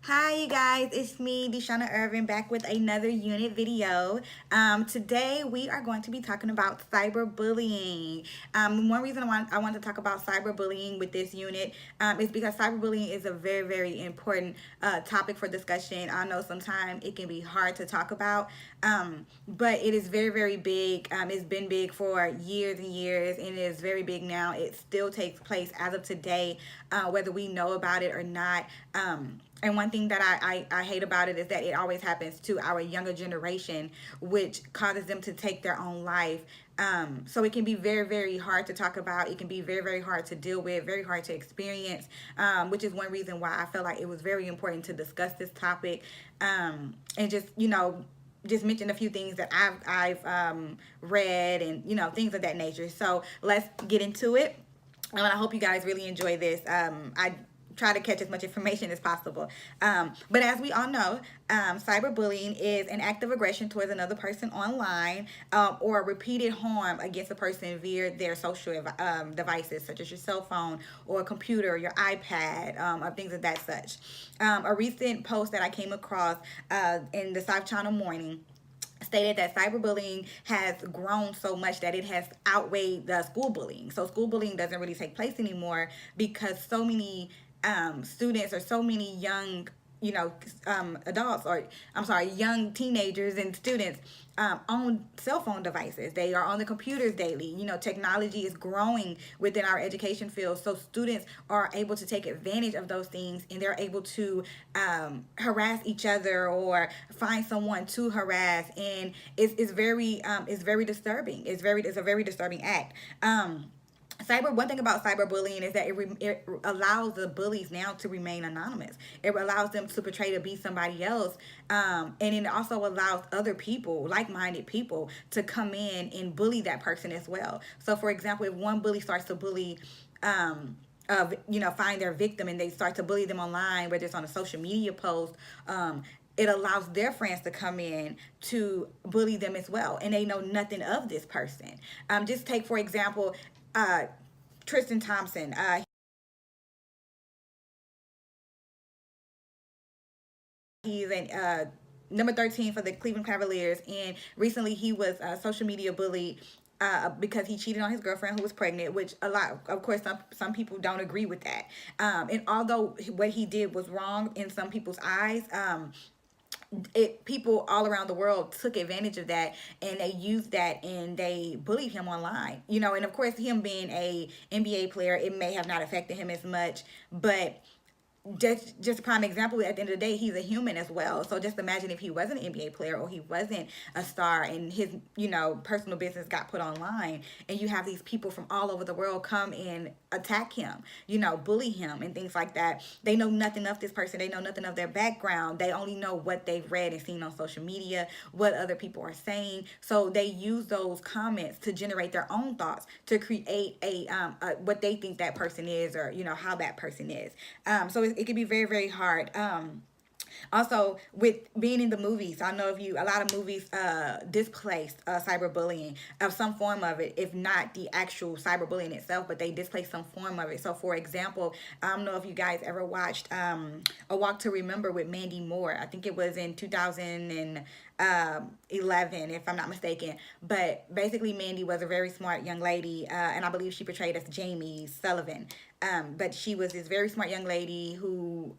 Hi, you guys. It's me, Deshauna Irvin, back with another unit video. Today, we are going to be talking about cyberbullying. One reason I want to talk about cyberbullying with this unit is because cyberbullying is a very, very important topic for discussion. I know sometimes it can be hard to talk about, but it is very, very big. It's been big for years and years, and it is very big now. It still takes place as of today, whether we know about it or not. And one thing that I hate about it is that it always happens to our younger generation, which causes them to take their own life. So it can be very, very hard to talk about. It can be very, very hard to deal with, very hard to experience, which is one reason why I felt like it was very important to discuss this topic, and just mention a few things that I've read and things of that nature. So let's get into it. And I hope you guys really enjoy this. I try to catch as much information as possible. But as we all know, cyberbullying is an act of aggression towards another person online, or repeated harm against a person via their social devices, such as your cell phone or a computer, or your iPad, or things of that such. A recent post that I came across in the South China Morning stated that cyberbullying has grown so much that it has outweighed the school bullying. So school bullying doesn't really take place anymore because so many students or so many young adults, or I'm sorry, young teenagers and students on cell phone devices. They are on the computers daily. Technology is growing within our education field, so students are able to take advantage of those things, and they're able to harass each other or find someone to harass, and it's very disturbing. It's a very disturbing act. One thing about cyberbullying is that it allows the bullies now to remain anonymous. It allows them to portray to be somebody else, and it also allows other people, like-minded people, to come in and bully that person as well. So for example, if one bully starts to bully find their victim, and they start to bully them online, whether it's on a social media post, it allows their friends to come in to bully them as well, and they know nothing of this person. Just take, for example, uh, Tristan Thompson. He's an number 13 for the Cleveland Cavaliers, and recently he was social media bullied because he cheated on his girlfriend who was pregnant, which a lot, of course, some people don't agree with that. And although what he did was wrong in some people's eyes, people all around the world took advantage of that, and they used that and they bullied him online. And of course, him being a NBA player, it may have not affected him as much, but just a prime example, at the end of the day, he's a human as well. So just imagine if he wasn't an NBA player, or he wasn't a star, and his personal business got put online, and you have these people from all over the world come and attack him, bully him and things like that. They know nothing of this person. They know nothing of their background. They only know what they've read and seen on social media, what other people are saying. So they use those comments to generate their own thoughts, to create a what they think that person is, or how that person is. So it can be very, very hard. Also, with being in the movies, I know if you a lot of movies displaced cyberbullying of some form of it, if not the actual cyberbullying itself, but they displaced some form of it. So, for example, I don't know if you guys ever watched A Walk to Remember with Mandy Moore. I think it was in 2011, if I'm not mistaken. But basically, Mandy was a very smart young lady, and I believe she portrayed as Jamie Sullivan. But she was this very smart young lady who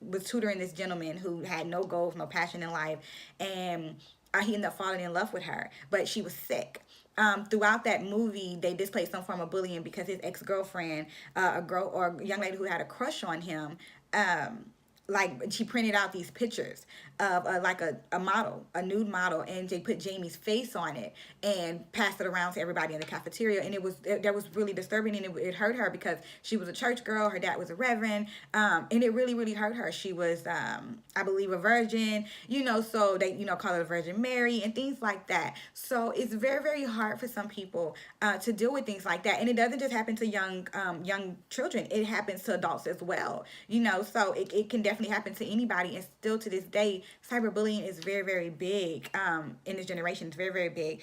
was tutoring this gentleman who had no goals, no passion in life, and he ended up falling in love with her, but she was sick. Throughout that movie, they displayed some form of bullying because his ex-girlfriend, a girl or a young lady who had a crush on him, like she printed out these pictures of like a model, a nude model, and they put Jamie's face on it and passed it around to everybody in the cafeteria. And that was really disturbing, and it hurt her because she was a church girl. Her dad was a reverend, and it really, really hurt her. She was, I believe, a virgin. So they call her Virgin Mary and things like that. So it's very, very hard for some people to deal with things like that, and it doesn't just happen to young children. It happens to adults as well. So it can definitely happen to anybody, and still to this day, cyberbullying is very, very big in this generation. It's very, very big.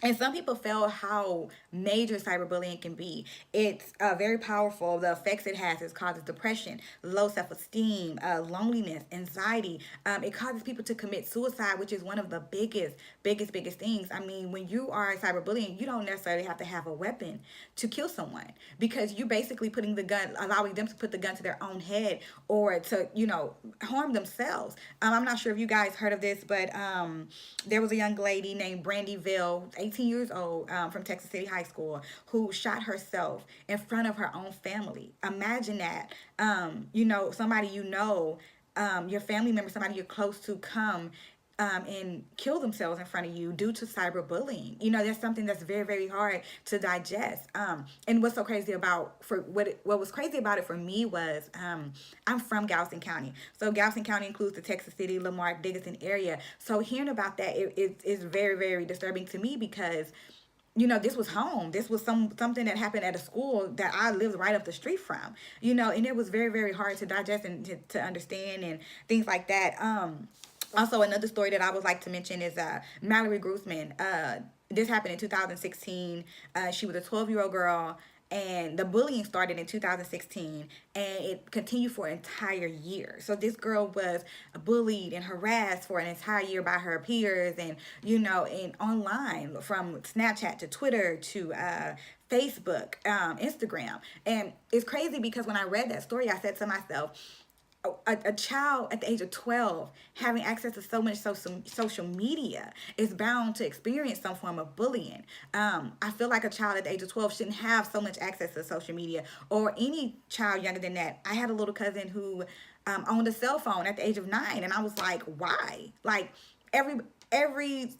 And some people feel how major cyberbullying can be. It's very powerful. The effects it has, it causes depression, low self-esteem, loneliness, anxiety. It causes people to commit suicide, which is one of the biggest things. I mean, when you are cyberbullying, you don't necessarily have to have a weapon to kill someone, because you're basically putting the gun, allowing them to put the gun to their own head, or to, harm themselves. I'm not sure if you guys heard of this, but there was a young lady named Brandy Ville, 18 years old, from Texas City High School, who shot herself in front of her own family. Imagine that. Somebody your family member, somebody you're close to, come and kill themselves in front of you due to cyberbullying. That's something that's very hard to digest. And what's so crazy about what was crazy about it for me was, I'm from Galveston County, so Galveston County includes the Texas City, Lamar, Dickinson area. So hearing about that, it is very disturbing to me, because this was home. This was something that happened at a school that I lived right up the street from. And it was very hard to digest and to understand and things like that. Also, another story that I would like to mention is Mallory Grossman. This happened in 2016. She was a 12-year-old girl, and the bullying started in 2016, and it continued for an entire year. So this girl was bullied and harassed for an entire year by her peers, and and online, from Snapchat to Twitter to Facebook, Instagram. And it's crazy, because when I read that story, I said to myself, a child at the age of 12 having access to so much social media is bound to experience some form of bullying. I feel like a child at the age of 12 shouldn't have so much access to social media, or any child younger than that. I had a little cousin who owned a cell phone at the age of 9, and I was like, why? Like,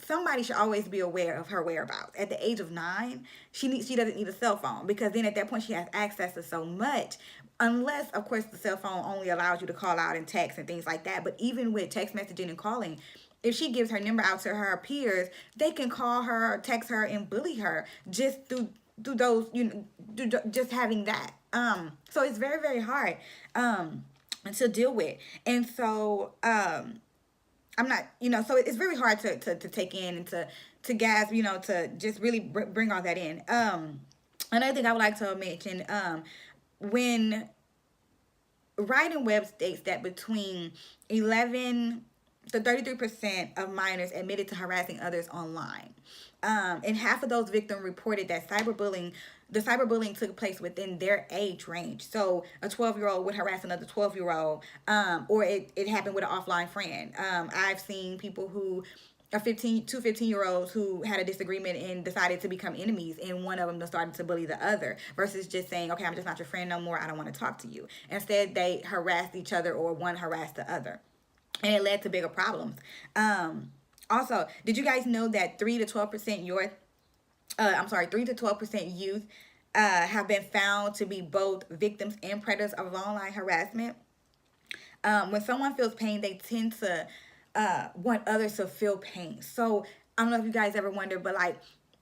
somebody should always be aware of her whereabouts. At the age of 9, she doesn't need a cell phone, because then at that point she has access to so much. Unless, of course, the cell phone only allows you to call out and text and things like that. But even with text messaging and calling, if she gives her number out to her peers, they can call her, text her, and bully her just through those, just having that. So it's very hard to deal with. And so I'm not, so it's very hard to take in, and to gasp, to just really bring all that in. Another thing I would like to mention, when Wright and Webb states that between 11 to 33% of minors admitted to harassing others online. And half of those victims reported that the cyberbullying took place within their age range. So a 12-year-old would harass another 12-year-old, or it happened with an offline friend. I've seen people who two 15-year-olds who had a disagreement and decided to become enemies, and one of them started to bully the other, versus just saying, okay, I'm just not your friend no more, I don't want to talk to you. Instead, they harassed each other, or one harassed the other, and it led to bigger problems. Also, did you guys know that 3 to 12% youth have been found to be both victims and predators of online harassment? When someone feels pain, they tend to want others to feel pain. So I don't know if you guys ever wonder, but like,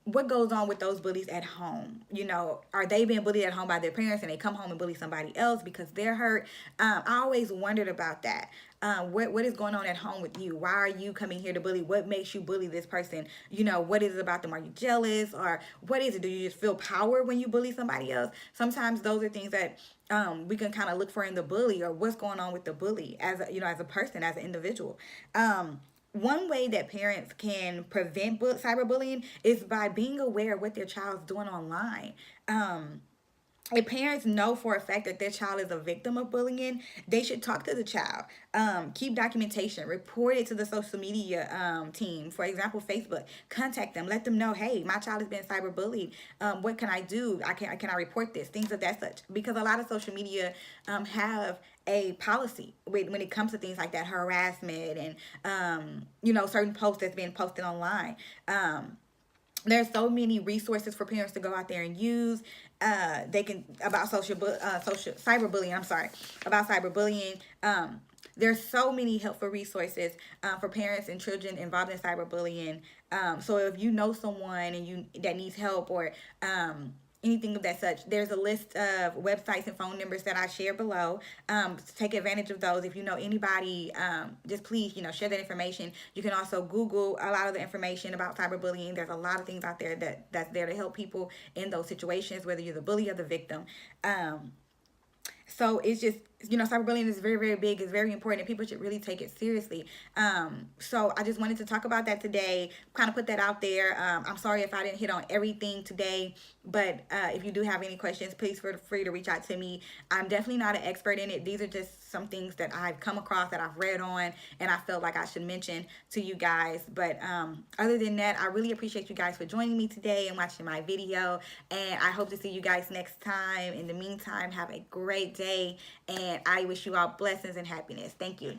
what goes on with those bullies at home? Are they being bullied at home by their parents, and they come home and bully somebody else because they're hurt? I always wondered about that. What is going on at home with you? Why are you coming here to bully? What makes you bully this person? What is it about them? Are you jealous, or what is it? Do you just feel power when you bully somebody else? Sometimes those are things that we can kind of look for in the bully, or what's going on with the bully as a person, as an individual. One way that parents can prevent cyberbullying is by being aware of what their child's doing online. If parents know for a fact that their child is a victim of bullying, they should talk to the child. Keep documentation. Report it to the social media team. For example, Facebook. Contact them. Let them know, hey, my child has been cyberbullied. What can I do? Can I report this? Things of that such. Because a lot of social media have a policy when it comes to things like that, harassment, and certain posts that's being posted online. There's so many resources for parents to go out there and use. They can about cyberbullying. About cyberbullying. There's so many helpful resources for parents and children involved in cyberbullying. So if you know someone that needs help, or anything of that such. There's a list of websites and phone numbers that I share below. Take advantage of those. If you know anybody, just please, share that information. You can also Google a lot of the information about cyberbullying. There's a lot of things out there that's there to help people in those situations, whether you're the bully or the victim. So it's just, cyberbullying is very, very big. It's very important, and people should really take it seriously. So I just wanted to talk about that today, kind of put that out there. I'm sorry if I didn't hit on everything today, but if you do have any questions, please feel free to reach out to me. I'm definitely not an expert in it. These are just some things that I've come across, that I've read on, and I felt like I should mention to you guys. But other than that, I really appreciate you guys for joining me today and watching my video, and I hope to see you guys next time. In the meantime, have a great day, and I wish you all blessings and happiness. Thank you.